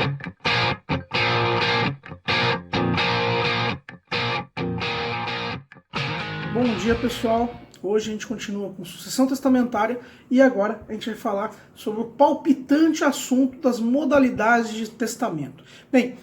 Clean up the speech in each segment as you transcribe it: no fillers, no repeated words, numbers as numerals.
Bom dia, pessoal. Hoje a gente continua com sucessão testamentária e agora a gente vai falar sobre o palpitante assunto das modalidades de testamento. Bem,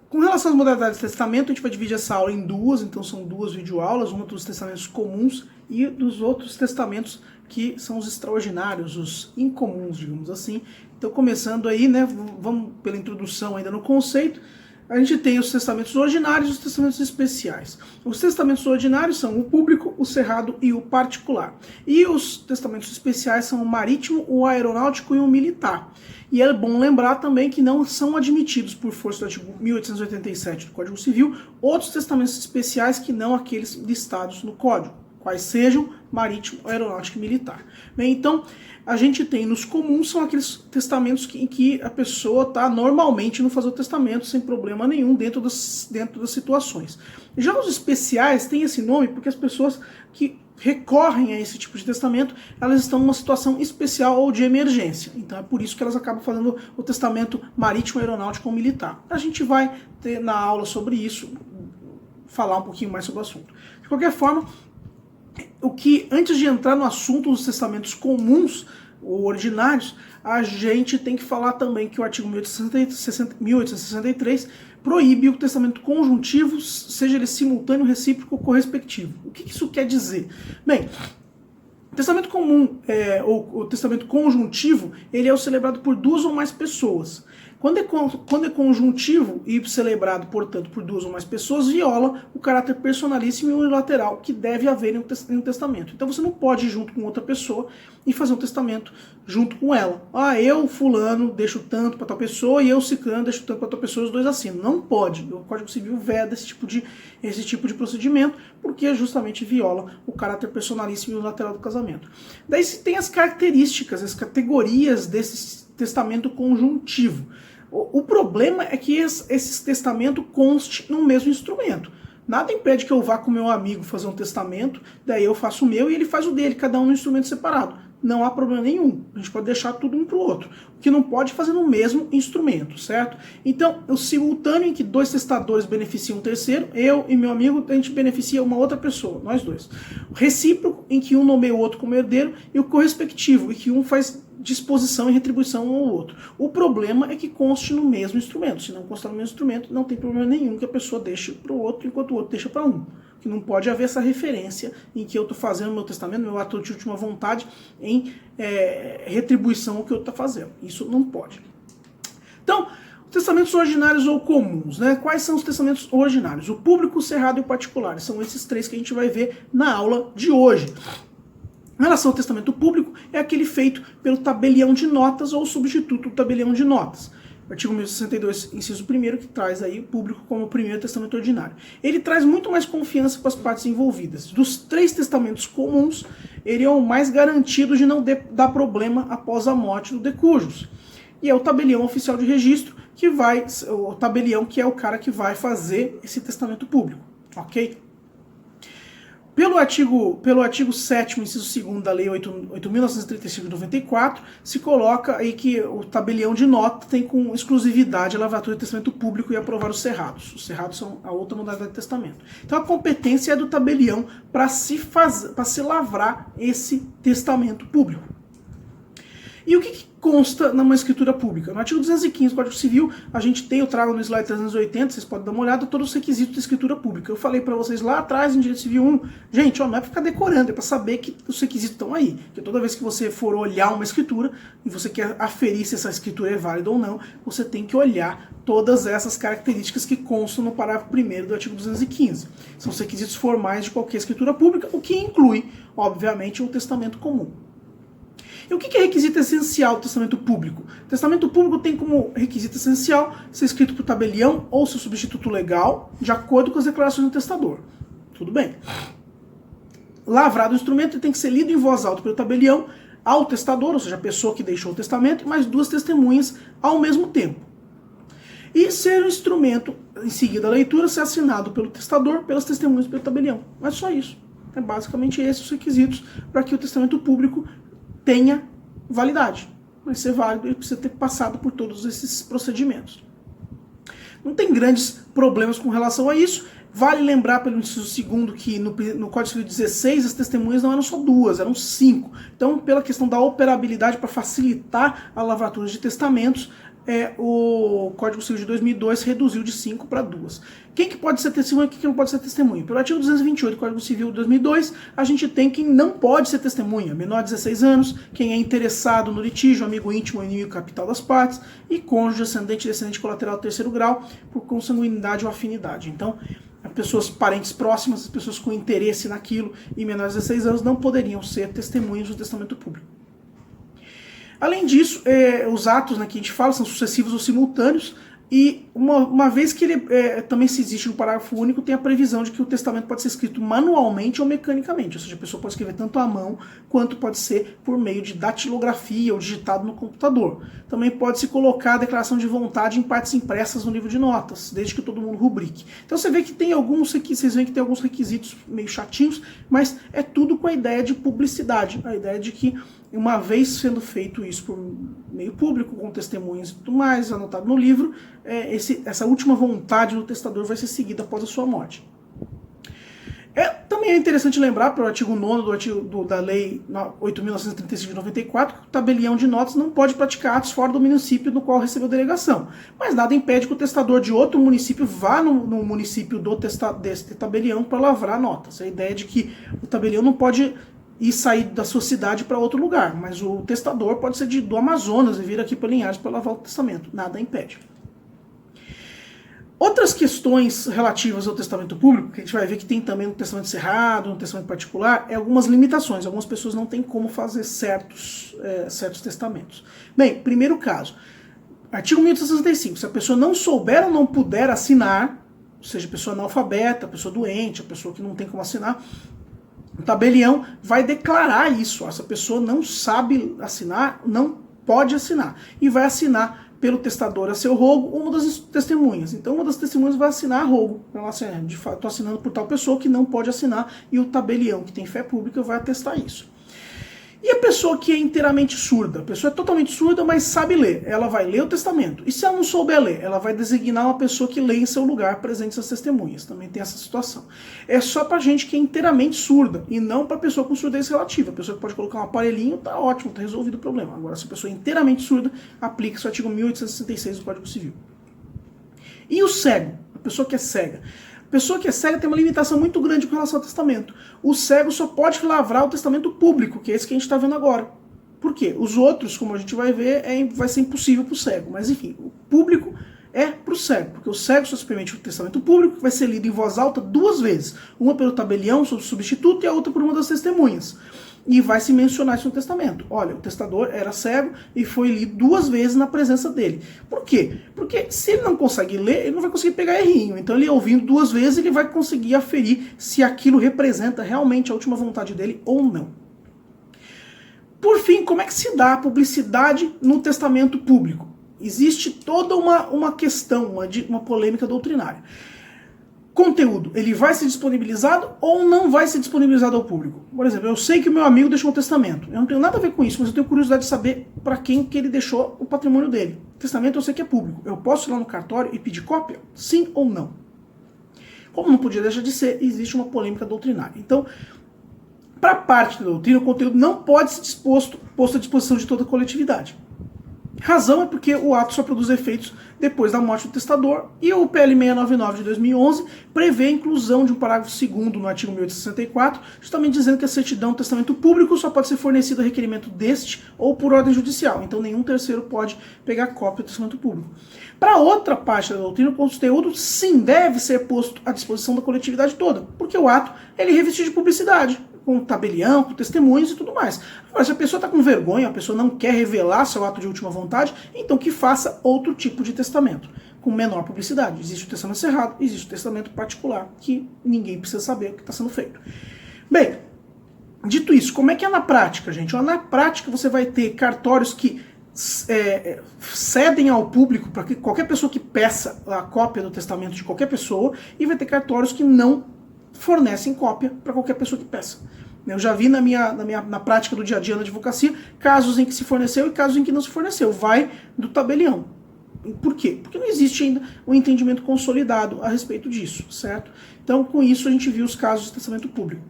com relação às modalidades de testamento, a gente vai dividir essa aula em duas, então são duas videoaulas, uma dos testamentos comuns e dos outros testamentos que são os extraordinários, os incomuns, digamos assim. Então, começando aí, né, vamos pela introdução ainda no conceito. A gente tem os testamentos ordinários e os testamentos especiais. Os testamentos ordinários são o público, o cerrado e o particular. E os testamentos especiais são o marítimo, o aeronáutico e o militar. E é bom lembrar também que não são admitidos, por força do artigo 1887 do Código Civil, outros testamentos especiais que não aqueles listados no Código, quais sejam marítimo, aeronáutico e militar. Bem, então, a gente tem nos comuns, são aqueles testamentos em que a pessoa está normalmente no fazer o testamento sem problema nenhum dentro das situações. Já os especiais têm esse nome porque as pessoas que recorrem a esse tipo de testamento, elas estão numa situação especial ou de emergência. Então é por isso que elas acabam fazendo o testamento marítimo, aeronáutico ou militar. A gente vai ter na aula sobre isso, falar um pouquinho mais sobre o assunto. De qualquer forma, antes de entrar no assunto dos testamentos comuns ou ordinários, a gente tem que falar também que o artigo 1863 proíbe o testamento conjuntivo, seja ele simultâneo, recíproco ou correspectivo. O que isso quer dizer? Bem, o testamento comum ou o testamento conjuntivo, ele é o celebrado por duas ou mais pessoas. Quando é conjuntivo e celebrado, portanto, por duas ou mais pessoas, viola o caráter personalíssimo e unilateral que deve haver em um testamento. Então você não pode ir junto com outra pessoa e fazer um testamento junto com ela. Ah, eu, fulano, deixo tanto para tal pessoa e eu, ciclano, deixo tanto para tal pessoa, os dois assinam. Não pode. O Código Civil veda esse tipo de procedimento porque justamente viola o caráter personalíssimo e unilateral do casamento. Daí se tem as características, as categorias desse testamento conjuntivo. O problema é que esse testamento conste no mesmo instrumento. Nada impede que eu vá com meu amigo fazer um testamento, daí eu faço o meu e ele faz o dele, cada um no instrumento separado. Não há problema nenhum. A gente pode deixar tudo um para o outro. O que não pode fazer no mesmo instrumento, certo? Então, o simultâneo em que dois testadores beneficiam um terceiro, eu e meu amigo, a gente beneficia uma outra pessoa, nós dois. O recíproco, em que um nomeia o outro como herdeiro, e o correspectivo, em que um faz disposição e retribuição um ao outro. O problema é que conste no mesmo instrumento. Se não constar no mesmo instrumento, não tem problema nenhum que a pessoa deixe para o outro, enquanto o outro deixa para um. Que não pode haver essa referência em que eu estou fazendo meu testamento, meu ato de última vontade, em retribuição ao que eu estou fazendo. Isso não pode. Então, testamentos ordinários ou comuns, né? Quais são os testamentos ordinários? O público, o cerrado e o particular. São esses três que a gente vai ver na aula de hoje. Em relação ao testamento público, é aquele feito pelo tabelião de notas ou substituto do tabelião de notas. O artigo 1062, inciso 1º, que traz aí o público como o primeiro testamento ordinário. Ele traz muito mais confiança para as partes envolvidas. Dos três testamentos comuns, ele é o mais garantido de não dar problema após a morte do decujus. E é o tabelião oficial de registro, o tabelião que é o cara que vai fazer esse testamento público, ok? Pelo artigo 7º, inciso 2º da Lei 8.935 de 94, se coloca aí que o tabelião de nota tem com exclusividade a lavratura de testamento público e aprovar os cerrados. Os cerrados são a outra modalidade de testamento. Então a competência é do tabelião para se lavrar esse testamento público. E o que consta numa escritura pública? No artigo 215 do Código Civil, a gente tem, eu trago no slide 380, vocês podem dar uma olhada, todos os requisitos de escritura pública. Eu falei para vocês lá atrás, em Direito Civil 1, gente, ó, não é para ficar decorando, é para saber que os requisitos estão aí. Porque toda vez que você for olhar uma escritura, e você quer aferir se essa escritura é válida ou não, você tem que olhar todas essas características que constam no parágrafo 1º do artigo 215. São os requisitos formais de qualquer escritura pública, o que inclui, obviamente, o testamento comum. E o que é requisito essencial do testamento público? O testamento público tem como requisito essencial ser escrito por tabelião ou seu substituto legal, de acordo com as declarações do testador. Tudo bem. Lavrado o instrumento, ele tem que ser lido em voz alta pelo tabelião ao testador, ou seja, a pessoa que deixou o testamento, e mais duas testemunhas ao mesmo tempo. E ser o instrumento, em seguida a leitura, ser assinado pelo testador, pelas testemunhas e pelo tabelião. Mas só isso. É basicamente esses os requisitos para que o testamento público tenha validade. Vai ser válido, ele precisa ter passado por todos esses procedimentos. Não tem grandes problemas com relação a isso. Vale lembrar, pelo inciso segundo, que no Código Civil 16 as testemunhas não eram só 2, eram 5. Então, pela questão da operabilidade para facilitar a lavratura de testamentos, o Código Civil de 2002 reduziu de 5 para 2. Quem que pode ser testemunha e quem que não pode ser testemunha? Pelo artigo 228 do Código Civil de 2002, a gente tem quem não pode ser testemunha, menor de 16 anos, quem é interessado no litígio, amigo íntimo ou inimigo capital das partes, e cônjuge, ascendente e descendente colateral do terceiro grau, por consanguinidade ou afinidade. Então, as pessoas parentes próximas, as pessoas com interesse naquilo e menores de 16 anos não poderiam ser testemunhas do testamento público. Além disso, os atos, né, que a gente fala são sucessivos ou simultâneos, e uma vez que ele também se existe no parágrafo único, tem a previsão de que o testamento pode ser escrito manualmente ou mecanicamente, ou seja, a pessoa pode escrever tanto à mão quanto pode ser por meio de datilografia ou digitado no computador. Também pode-se colocar a declaração de vontade em partes impressas no livro de notas, desde que todo mundo rubrique. Então você vê que tem alguns requisitos meio chatinhos, mas é tudo com a ideia de publicidade, a ideia de que uma vez sendo feito isso por meio público, com testemunhas e tudo mais, anotado no livro, essa última vontade do testador vai ser seguida após a sua morte. Também é interessante lembrar, pelo artigo 9º da Lei 8.935 de 94, que o tabelião de notas não pode praticar atos fora do município no qual recebeu delegação. Mas nada impede que o testador de outro município vá no município desse tabelião para lavrar notas. A ideia é de que o tabelião não pode e sair da sua cidade para outro lugar, mas o testador pode ser do Amazonas e vir aqui para Linhares para lavar o testamento, nada impede. Outras questões relativas ao testamento público, que a gente vai ver que tem também no testamento cerrado, no testamento particular, algumas limitações, algumas pessoas não têm como fazer certos testamentos. Bem, primeiro caso, artigo 1865, se a pessoa não souber ou não puder assinar, ou seja, a pessoa analfabeta, a pessoa doente, a pessoa que não tem como assinar, o tabelião vai declarar isso. Essa pessoa não sabe assinar, não pode assinar. E vai assinar pelo testador a seu rogo uma das testemunhas. Então uma das testemunhas vai assinar a rogo. Ela assim, de fato, estou assinando por tal pessoa que não pode assinar. E o tabelião, que tem fé pública, vai atestar isso. E a pessoa que é inteiramente surda? A pessoa é totalmente surda, mas sabe ler. Ela vai ler o testamento. E se ela não souber ler, ela vai designar uma pessoa que lê em seu lugar presente as testemunhas. Também tem essa situação. É só pra gente que é inteiramente surda, e não pra pessoa com surdez relativa. A pessoa que pode colocar um aparelhinho, tá ótimo, tá resolvido o problema. Agora, se a pessoa é inteiramente surda, aplica-se o artigo 1866 do Código Civil. E o cego? A pessoa que é cega. A pessoa que é cega tem uma limitação muito grande com relação ao testamento. O cego só pode lavrar o testamento público, que é esse que a gente está vendo agora. Por quê? Os outros, como a gente vai ver, vai ser impossível para o cego. Mas enfim, o público é para o cego, porque o cego só se permite o testamento público, que vai ser lido em voz alta 2 vezes. Uma pelo tabelião, sob substituto, e a outra por uma das testemunhas. E vai se mencionar isso no testamento. Olha, o testador era cego e foi lido 2 vezes na presença dele. Por quê? Porque se ele não consegue ler, ele não vai conseguir pegar errinho. Então ele ouvindo 2 vezes, ele vai conseguir aferir se aquilo representa realmente a última vontade dele ou não. Por fim, como é que se dá a publicidade no testamento público? Existe toda uma questão, uma polêmica doutrinária. Conteúdo, ele vai ser disponibilizado ou não vai ser disponibilizado ao público? Por exemplo, eu sei que o meu amigo deixou um testamento. Eu não tenho nada a ver com isso, mas eu tenho curiosidade de saber para quem que ele deixou o patrimônio dele. O testamento eu sei que é público. Eu posso ir lá no cartório e pedir cópia? Sim ou não? Como não podia deixar de ser, existe uma polêmica doutrinária. Então, para a parte da doutrina, o conteúdo não pode ser posto à disposição de toda a coletividade. Razão é porque o ato só produz efeitos depois da morte do testador, e o PL 699 de 2011 prevê a inclusão de um parágrafo 2º no artigo 1864, justamente dizendo que a certidão do testamento público só pode ser fornecida a requerimento deste ou por ordem judicial, então nenhum terceiro pode pegar cópia do testamento público. Para outra parte da doutrina, o conteúdo sim deve ser posto à disposição da coletividade toda, porque o ato ele é revestido de publicidade, com tabelião, com testemunhos e tudo mais. Agora, se a pessoa está com vergonha, a pessoa não quer revelar seu ato de última vontade, então que faça outro tipo de testamento, com menor publicidade. Existe o testamento cerrado, existe o testamento particular, que ninguém precisa saber o que está sendo feito. Bem, dito isso, como é que é na prática, gente? Na prática você vai ter cartórios que cedem ao público para que qualquer pessoa que peça a cópia do testamento de qualquer pessoa, e vai ter cartórios que não fornecem cópia para qualquer pessoa que peça. Eu já vi na prática do dia a dia na advocacia casos em que se forneceu e casos em que não se forneceu. Vai do tabelião. Por quê? Porque não existe ainda um entendimento consolidado a respeito disso, certo? Então, com isso, a gente viu os casos de testamento público.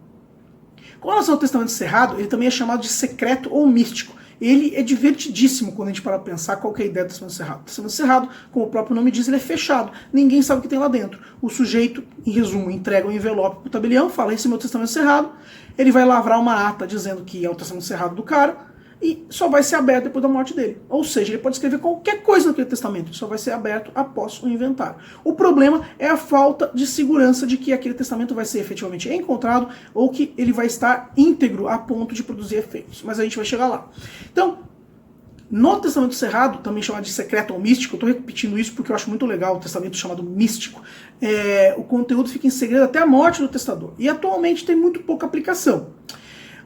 Com relação ao testamento cerrado, ele também é chamado de secreto ou místico. Ele é divertidíssimo quando a gente para pensar qual que é a ideia do testamento cerrado. O testamento cerrado, como o próprio nome diz, ele é fechado. Ninguém sabe o que tem lá dentro. O sujeito, em resumo, entrega um envelope para o tabelião, fala, esse é meu testamento cerrado. Ele vai lavrar uma ata dizendo que é o testamento cerrado do cara e só vai ser aberto depois da morte dele. Ou seja, ele pode escrever qualquer coisa naquele testamento, só vai ser aberto após o inventário. O problema é a falta de segurança de que aquele testamento vai ser efetivamente encontrado ou que ele vai estar íntegro a ponto de produzir efeitos. Mas a gente vai chegar lá. Então, no testamento cerrado, também chamado de secreto ou místico, eu estou repetindo isso porque eu acho muito legal o testamento chamado místico, o conteúdo fica em segredo até a morte do testador. E atualmente tem muito pouca aplicação.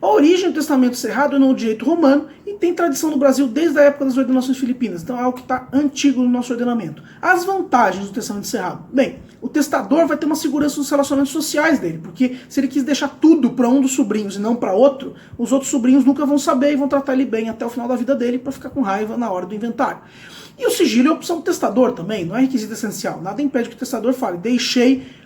A origem do testamento cerrado é no direito romano e tem tradição no Brasil desde a época das ordenações filipinas. Então é algo que está antigo no nosso ordenamento. As vantagens do testamento cerrado. Bem, o testador vai ter uma segurança nos relacionamentos sociais dele, porque se ele quis deixar tudo para um dos sobrinhos e não para outro, os outros sobrinhos nunca vão saber e vão tratar ele bem até o final da vida dele para ficar com raiva na hora do inventário. E o sigilo é opção do testador também, não é requisito essencial. Nada impede que o testador fale, deixei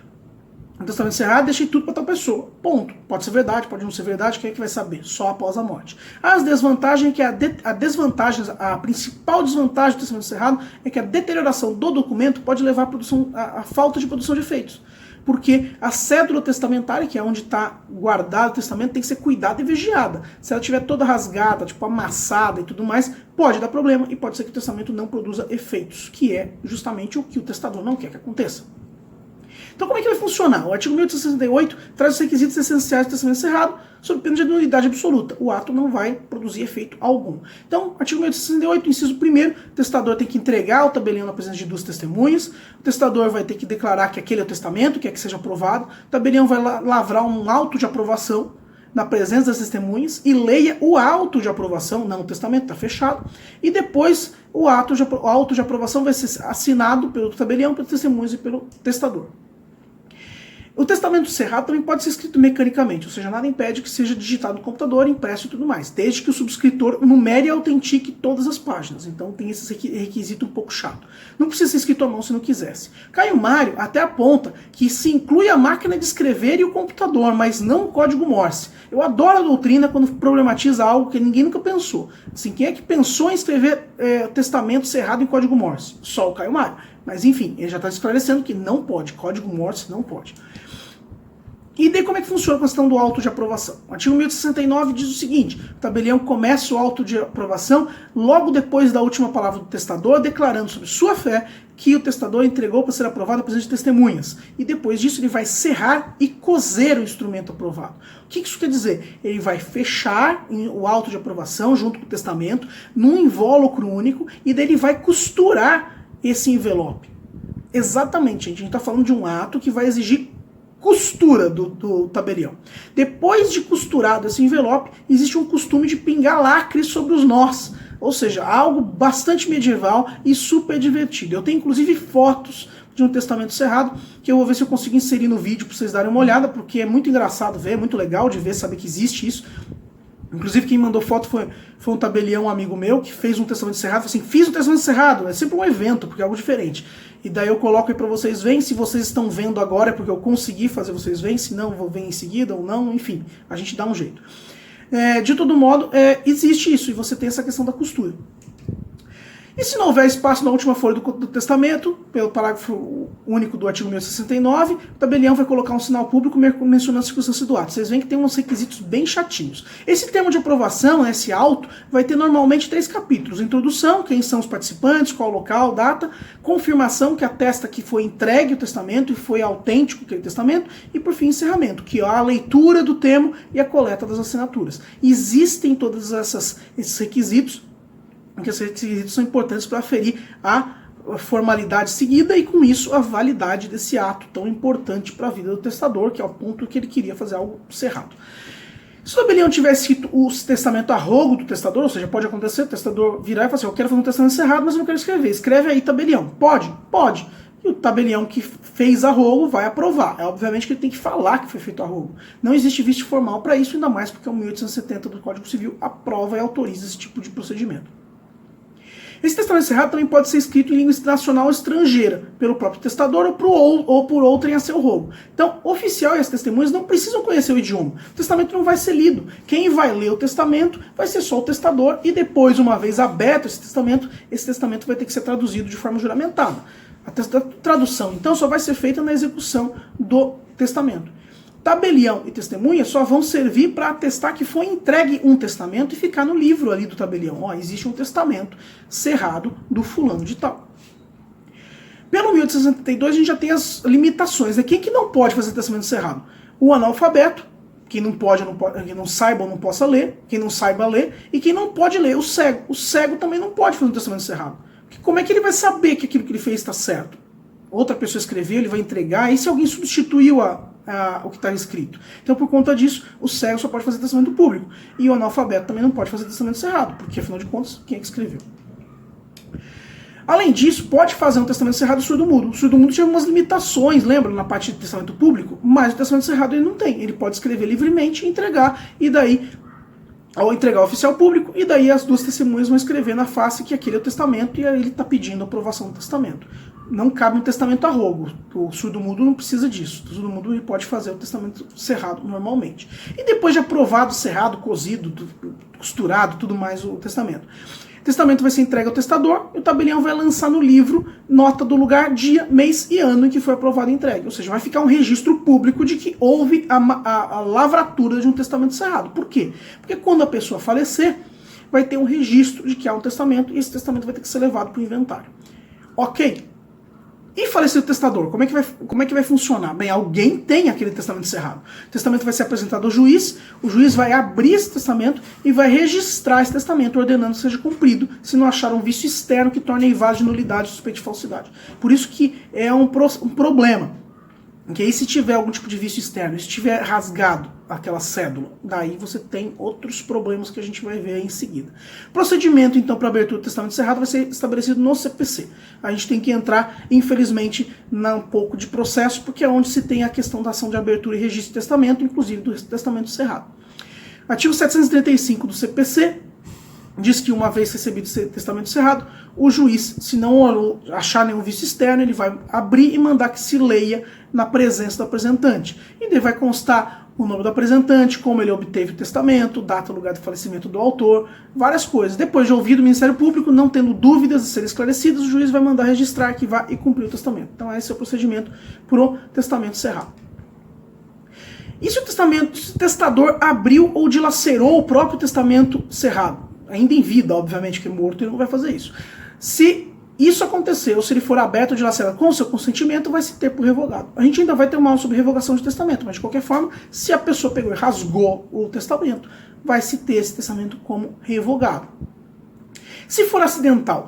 o testamento cerrado, deixei tudo para tal pessoa. Ponto. Pode ser verdade, pode não ser verdade, quem é que vai saber? Só após a morte. As desvantagens é que a principal desvantagem do testamento cerrado é que a deterioração do documento pode levar à falta de produção de efeitos. Porque a cédula testamentária, que é onde está guardado o testamento, tem que ser cuidada e vigiada. Se ela estiver toda rasgada, tipo amassada e tudo mais, pode dar problema e pode ser que o testamento não produza efeitos, que é justamente o que o testador não quer que aconteça. Então como é que vai funcionar? O artigo 1868 traz os requisitos essenciais do testamento cerrado, sob pena de nulidade absoluta. O ato não vai produzir efeito algum. Então, artigo 1868, inciso 1º, o testador tem que entregar ao tabelião na presença de duas testemunhas, o testador vai ter que declarar que aquele é o testamento, quer que seja aprovado, o tabelião vai lavrar um auto de aprovação na presença das testemunhas e leia o auto de aprovação, não o testamento, está fechado, e depois o auto de aprovação vai ser assinado pelo tabelião, pelas testemunhas e pelo testador. O testamento cerrado também pode ser escrito mecanicamente, ou seja, nada impede que seja digitado no computador, impresso e tudo mais, desde que o subscritor numere e autentique todas as páginas. Então tem esse requisito um pouco chato. Não precisa ser escrito à mão se não quisesse. Caio Mário até aponta que se inclui a máquina de escrever e o computador, mas não o código Morse. Eu adoro a doutrina quando problematiza algo que ninguém nunca pensou. Assim, quem é que pensou em escrever testamento cerrado em código Morse? Só o Caio Mário. Mas enfim, ele já está esclarecendo que não pode, código Morse não pode. E daí como é que funciona a questão do auto de aprovação? O artigo 1069 diz o seguinte, o tabelião começa o auto de aprovação logo depois da última palavra do testador, declarando sobre sua fé que o testador entregou para ser aprovado a presença de testemunhas. E depois disso ele vai serrar e coser o instrumento aprovado. O que isso quer dizer? Ele vai fechar o auto de aprovação junto com o testamento num invólucro único e daí ele vai costurar esse envelope. Exatamente, gente. A gente está falando de um ato que vai exigir costura do tabelião. Depois de costurado esse envelope, existe um costume de pingar lacres sobre os nós. Ou seja, algo bastante medieval e super divertido. Eu tenho inclusive fotos de um testamento cerrado, que eu vou ver se eu consigo inserir no vídeo para vocês darem uma olhada, porque é muito engraçado ver, é muito legal de ver, saber que existe isso. Inclusive quem mandou foto foi um tabelião amigo meu, que fez um testamento cerrado, falou assim, fiz um testamento cerrado, é sempre um evento, porque é algo diferente. E daí eu coloco aí pra vocês verem, se vocês estão vendo agora é porque eu consegui fazer vocês verem, se não, vou ver em seguida ou não, enfim, a gente dá um jeito. De todo modo, existe isso, e você tem essa questão da costura. E se não houver espaço na última folha do testamento, pelo parágrafo único do artigo 1069, o tabelião vai colocar um sinal público mencionando a circunstância do ato. Vocês veem que tem uns requisitos bem chatinhos. Esse termo de aprovação, esse auto, vai ter normalmente 3 capítulos. Introdução, quem são os participantes, qual o local, data. Confirmação, que atesta que foi entregue o testamento e foi autêntico aquele testamento. E por fim, encerramento, que é a leitura do termo e a coleta das assinaturas. Existem todos esses requisitos, porque esses requisitos são importantes para aferir a formalidade seguida e, com isso, a validade desse ato tão importante para a vida do testador, que é o ponto que ele queria fazer algo cerrado. Se o tabelião tivesse escrito o testamento a rogo do testador, ou seja, pode acontecer o testador virar e falar assim, eu quero fazer um testamento cerrado, mas eu não quero escrever. Escreve aí, tabelião. Pode? Pode. E o tabelião que fez a rogo vai aprovar. Obviamente que ele tem que falar que foi feito a rogo. Não existe vício formal para isso, ainda mais porque o 1870 do Código Civil aprova e autoriza esse tipo de procedimento. Esse testamento cerrado também pode ser escrito em língua nacional ou estrangeira, pelo próprio testador ou por outrem a seu rogo. Então, o oficial e as testemunhas não precisam conhecer o idioma. O testamento não vai ser lido. Quem vai ler o testamento vai ser só o testador e depois, uma vez aberto esse testamento vai ter que ser traduzido de forma juramentada. A tradução, então, só vai ser feita na execução do testamento. Tabelião e testemunha só vão servir para atestar que foi entregue um testamento e ficar no livro ali do tabelião. Ó, existe um testamento cerrado do fulano de tal. Pelo 1862 a gente já tem as limitações. Quem que não pode fazer testamento cerrado? O analfabeto, quem não quem não saiba ou não possa ler, quem não saiba ler, e quem não pode ler, o cego. O cego também não pode fazer um testamento cerrado. Porque como é que ele vai saber que aquilo que ele fez está certo? Outra pessoa escreveu, ele vai entregar, e se alguém substituiu o que está escrito? Então, por conta disso, o cego só pode fazer testamento público. E o analfabeto também não pode fazer testamento cerrado, porque, afinal de contas, quem é que escreveu? Além disso, pode fazer um testamento cerrado surdo-mudo. O surdo-mudo tinha algumas limitações, lembra, na parte de testamento público? Mas o testamento cerrado ele não tem. Ele pode escrever livremente e entregar, e daí, ao entregar ao oficial público, e daí as duas testemunhas vão escrever na face que aquele é o testamento, e aí ele está pedindo a aprovação do testamento. Não cabe um testamento a rogo. O surdo-mudo não precisa disso. O surdo-mudo ele pode fazer o testamento cerrado normalmente. E depois de aprovado, cerrado, cozido, costurado, tudo mais o testamento. O testamento vai ser entregue ao testador e o tabelião vai lançar no livro nota do lugar, dia, mês e ano em que foi aprovado e entregue. Ou seja, vai ficar um registro público de que houve a lavratura de um testamento cerrado. Por quê? Porque quando a pessoa falecer, vai ter um registro de que há um testamento e esse testamento vai ter que ser levado para o inventário. Ok? E faleceu o testador, como é que vai funcionar? Bem, alguém tem aquele testamento cerrado. O testamento vai ser apresentado ao juiz, o juiz vai abrir esse testamento e vai registrar esse testamento, ordenando que seja cumprido, se não achar um vício externo que torne invásio de nulidade, suspeito de falsidade. Por isso que é um problema. Que aí se tiver algum tipo de vício externo, se tiver rasgado aquela cédula, daí você tem outros problemas que a gente vai ver aí em seguida. Procedimento, então, para abertura do testamento cerrado vai ser estabelecido no CPC. A gente tem que entrar, infelizmente, um pouco de processo, porque é onde se tem a questão da ação de abertura e registro de testamento, inclusive do testamento cerrado. Artigo 735 do CPC diz que uma vez recebido esse testamento cerrado, o juiz, se não achar nenhum vício externo, ele vai abrir e mandar que se leia na presença do apresentante. E daí vai constar o nome do apresentante, como ele obteve o testamento, data e lugar de falecimento do autor, várias coisas. Depois de ouvido o Ministério Público, não tendo dúvidas de serem esclarecidas, o juiz vai mandar registrar, arquivar e cumprir o testamento. Então esse é o procedimento para o testamento cerrado. E se o testador abriu ou dilacerou o próprio testamento cerrado? Ainda em vida, obviamente, que é morto, ele não vai fazer isso. Se isso aconteceu, se ele for aberto ou dilacerado com o seu consentimento, vai se ter por revogado. A gente ainda vai ter uma aula sobre revogação de testamento, mas de qualquer forma, se a pessoa pegou e rasgou o testamento, vai se ter esse testamento como revogado. Se for acidental,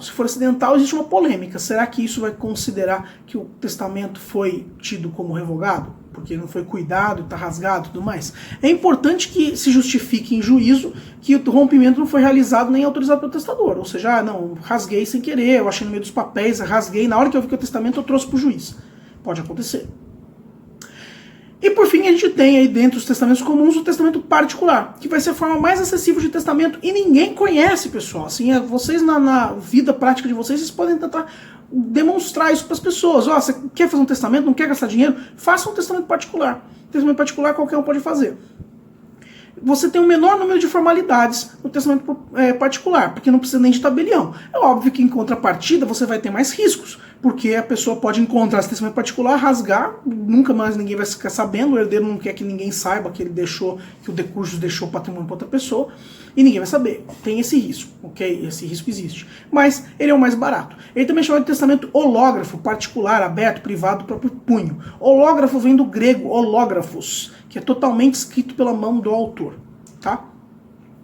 existe uma polêmica. Será que isso vai considerar que o testamento foi tido como revogado? Porque não foi cuidado, está rasgado e tudo mais. É importante que se justifique em juízo que o rompimento não foi realizado nem autorizado pelo testador. Ou seja, não, rasguei sem querer, eu achei no meio dos papéis, rasguei, na hora que eu vi que o testamento eu trouxe para o juiz. Pode acontecer. E por fim a gente tem aí dentro dos testamentos comuns o testamento particular, que vai ser a forma mais acessível de testamento e ninguém conhece, pessoal. Assim, vocês na vida prática de vocês podem tentar demonstrar isso para as pessoas. Você quer fazer um testamento, não quer gastar dinheiro? Faça um testamento particular. Testamento particular qualquer um pode fazer. Você tem um menor número de formalidades no testamento particular, porque não precisa nem de tabelião. É óbvio que em contrapartida você vai ter mais riscos, porque a pessoa pode encontrar esse testamento particular, rasgar, nunca mais ninguém vai ficar sabendo, o herdeiro não quer que ninguém saiba que ele deixou, que o decurso deixou patrimônio para outra pessoa, e ninguém vai saber. Tem esse risco, ok? Esse risco existe. Mas ele é o mais barato. Ele também é chamado de testamento hológrafo, particular, aberto, privado, do próprio punho. Hológrafo vem do grego hológrafos, que é totalmente escrito pela mão do autor, tá?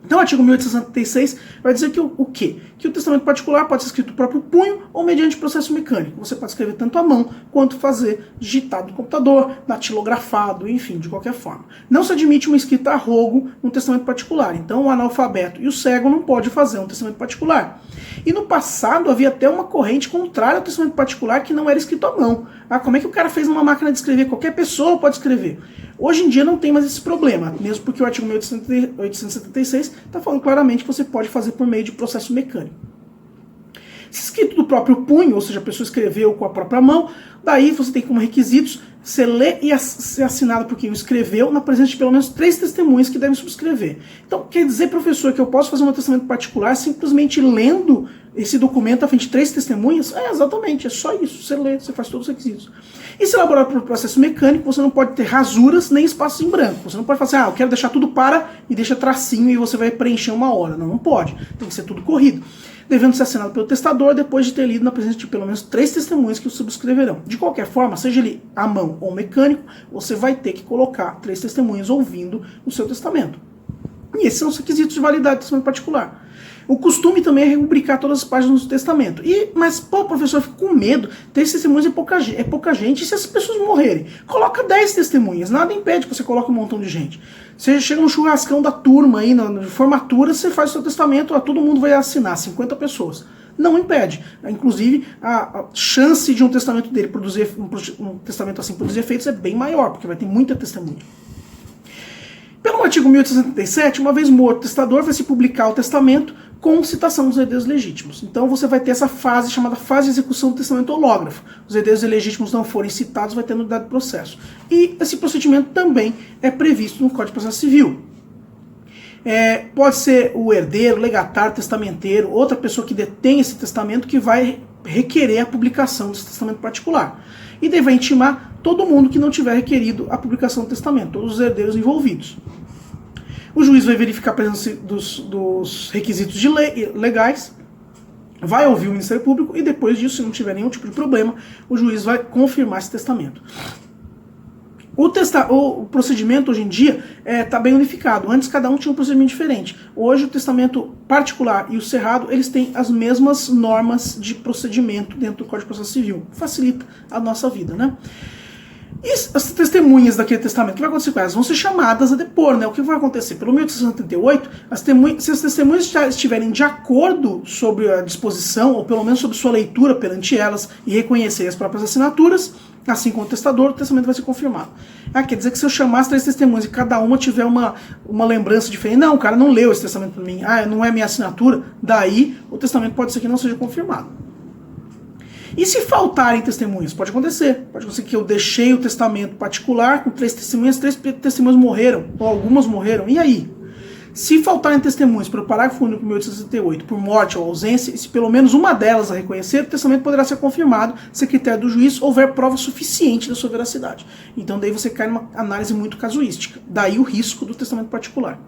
Então o artigo 1866 vai dizer que o quê? Que o testamento particular pode ser escrito no próprio punho ou mediante processo mecânico. Você pode escrever tanto à mão quanto fazer digitado no computador, datilografado, enfim, de qualquer forma. Não se admite uma escrita a rogo no testamento particular. Então o analfabeto e o cego não podem fazer um testamento particular. E no passado havia até uma corrente contrária ao testamento particular que não era escrito à mão. Como é que o cara fez numa máquina de escrever? Qualquer pessoa pode escrever. Hoje em dia não tem mais esse problema, mesmo porque o artigo 1876 está falando claramente que você pode fazer por meio de processo mecânico. Se escrito do próprio punho, ou seja, a pessoa escreveu com a própria mão, daí você tem como requisitos ser ler e ser assinado por quem o escreveu, na presença de pelo menos 3 testemunhas que devem subscrever. Então, quer dizer, professor, que eu posso fazer um testamento particular simplesmente lendo esse documento à frente de 3 testemunhas? É, exatamente, é só isso. Você lê, você faz todos os requisitos. E se elaborar por processo mecânico, você não pode ter rasuras nem espaços em branco. Você não pode falar assim, eu quero deixar tudo para e deixa tracinho e você vai preencher uma hora. Não, não pode. Tem que ser tudo corrido. Devendo ser assinado pelo testador depois de ter lido na presença de pelo menos 3 testemunhas que o subscreverão. De qualquer forma, seja ele à mão ou mecânico, você vai ter que colocar 3 testemunhas ouvindo o seu testamento. E esses são os requisitos de validade do testamento particular. O costume também é rubricar todas as páginas do testamento. Mas, professor, eu fico com medo. 3 testemunhas é pouca gente. E se as pessoas morrerem? Coloca 10 testemunhas. Nada impede que você coloque um montão de gente. Você chega no churrascão da turma aí, na formatura, você faz o seu testamento, todo mundo vai assinar, 50 pessoas. Não impede. Inclusive, a chance de um testamento dele produzir, um testamento assim produzir efeitos é bem maior, porque vai ter muita testemunha. Pelo artigo 1877, uma vez morto o testador, vai se publicar o testamento com citação dos herdeiros legítimos. Então você vai ter essa fase chamada fase de execução do testamento hológrafo. Os herdeiros legítimos não forem citados, vai ter nulidade do processo. E esse procedimento também é previsto no Código de Processo Civil. Pode ser o herdeiro, legatário, testamenteiro, outra pessoa que detém esse testamento que vai requerer a publicação desse testamento particular. E daí vai intimar todo mundo que não tiver requerido a publicação do testamento, todos os herdeiros envolvidos. O juiz vai verificar a presença dos requisitos legais, vai ouvir o Ministério Público e depois disso, se não tiver nenhum tipo de problema, o juiz vai confirmar esse testamento. O procedimento hoje em dia está bem unificado. Antes cada um tinha um procedimento diferente. Hoje o testamento particular e o cerrado eles têm as mesmas normas de procedimento dentro do Código de Processo Civil. Facilita a nossa vida, né? E as testemunhas daquele testamento, o que vai acontecer com elas? Vão ser chamadas a depor, né? O que vai acontecer? Pelo 1878, se as testemunhas estiverem de acordo sobre a disposição, ou pelo menos sobre sua leitura perante elas, e reconhecerem as próprias assinaturas, assim como o testador, o testamento vai ser confirmado. Quer dizer que se eu chamasse 3 testemunhas e cada uma tiver uma lembrança diferente, não, o cara não leu esse testamento para mim, não é minha assinatura, daí o testamento pode ser que não seja confirmado. E se faltarem testemunhas? Pode acontecer. Pode acontecer que eu deixei o testamento particular com 3 testemunhas, 3 testemunhas morreram, ou algumas morreram. E aí? Se faltarem testemunhas pelo parágrafo único 1868, por morte ou ausência, e se pelo menos uma delas a reconhecer, o testamento poderá ser confirmado se a critério do juiz houver prova suficiente da sua veracidade. Então daí você cai numa análise muito casuística. Daí o risco do testamento particular.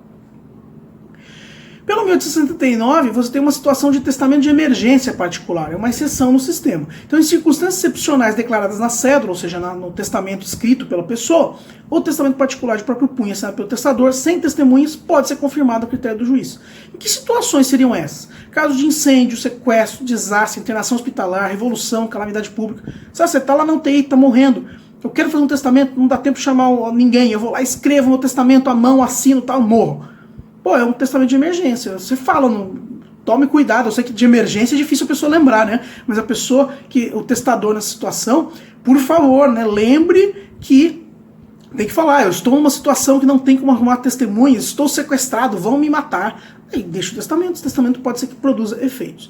Pelo 1869, você tem uma situação de testamento de emergência particular, é uma exceção no sistema. Então, em circunstâncias excepcionais declaradas na cédula, ou seja, no testamento escrito pela pessoa, ou testamento particular de próprio punho assinado pelo testador, sem testemunhas, pode ser confirmado a critério do juiz. Em que situações seriam essas? Casos de incêndio, sequestro, desastre, internação hospitalar, revolução, calamidade pública. Sabe, você está lá na UTI, está morrendo. Eu quero fazer um testamento, não dá tempo de chamar ninguém. Eu vou lá, escrevo meu testamento à mão, assino, tal, morro. É um testamento de emergência. Você fala, tome cuidado. Eu sei que de emergência é difícil a pessoa lembrar, né? Mas a pessoa, o testador nessa situação, por favor, né? Lembre que tem que falar, eu estou numa situação que não tem como arrumar testemunhas, estou sequestrado, vão me matar. Aí deixa o testamento pode ser que produza efeitos.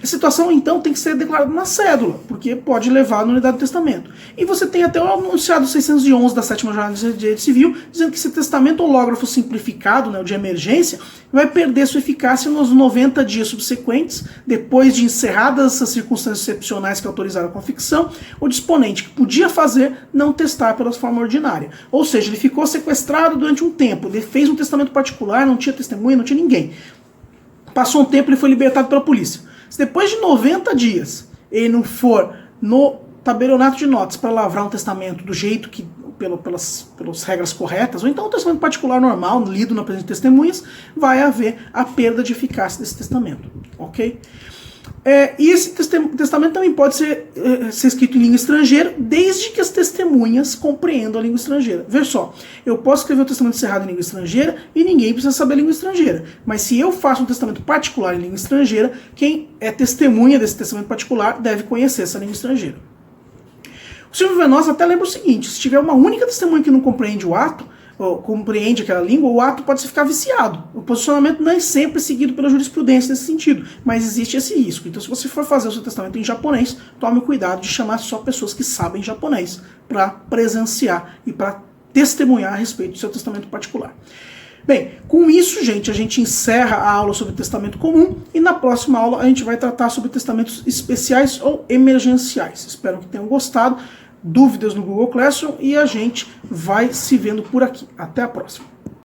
A situação, então, tem que ser declarada na cédula, porque pode levar à nulidade do testamento. E você tem até o anunciado 611 da 7ª Jornada de Direito Civil, dizendo que esse testamento hológrafo simplificado, né, o de emergência, vai perder sua eficácia nos 90 dias subsequentes, depois de encerradas essas circunstâncias excepcionais que autorizaram a convicção, o disponente que podia fazer não testar pela forma ordinária. Ou seja, ele ficou sequestrado durante um tempo, ele fez um testamento particular, não tinha testemunha, não tinha ninguém. Passou um tempo, ele foi libertado pela polícia. Se depois de 90 dias ele não for no tabelionato de notas para lavrar um testamento do jeito que, pelas regras corretas, ou então um testamento particular normal, lido na presença de testemunhas, vai haver a perda de eficácia desse testamento. Ok? E esse testamento também pode ser escrito em língua estrangeira, desde que as testemunhas compreendam a língua estrangeira. Veja só, eu posso escrever o testamento cerrado em língua estrangeira e ninguém precisa saber a língua estrangeira. Mas se eu faço um testamento particular em língua estrangeira, quem é testemunha desse testamento particular deve conhecer essa língua estrangeira. O Silvio Venosa até lembra o seguinte: se tiver uma única testemunha que não compreende o ato, compreende aquela língua, o ato pode ficar viciado. O posicionamento não é sempre seguido pela jurisprudência nesse sentido, mas existe esse risco. Então, se você for fazer o seu testamento em japonês, tome cuidado de chamar só pessoas que sabem japonês para presenciar e para testemunhar a respeito do seu testamento particular. Bem, com isso, gente, a gente encerra a aula sobre testamento comum e na próxima aula a gente vai tratar sobre testamentos especiais ou emergenciais. Espero que tenham gostado. Dúvidas no Google Classroom e a gente vai se vendo por aqui. Até a próxima.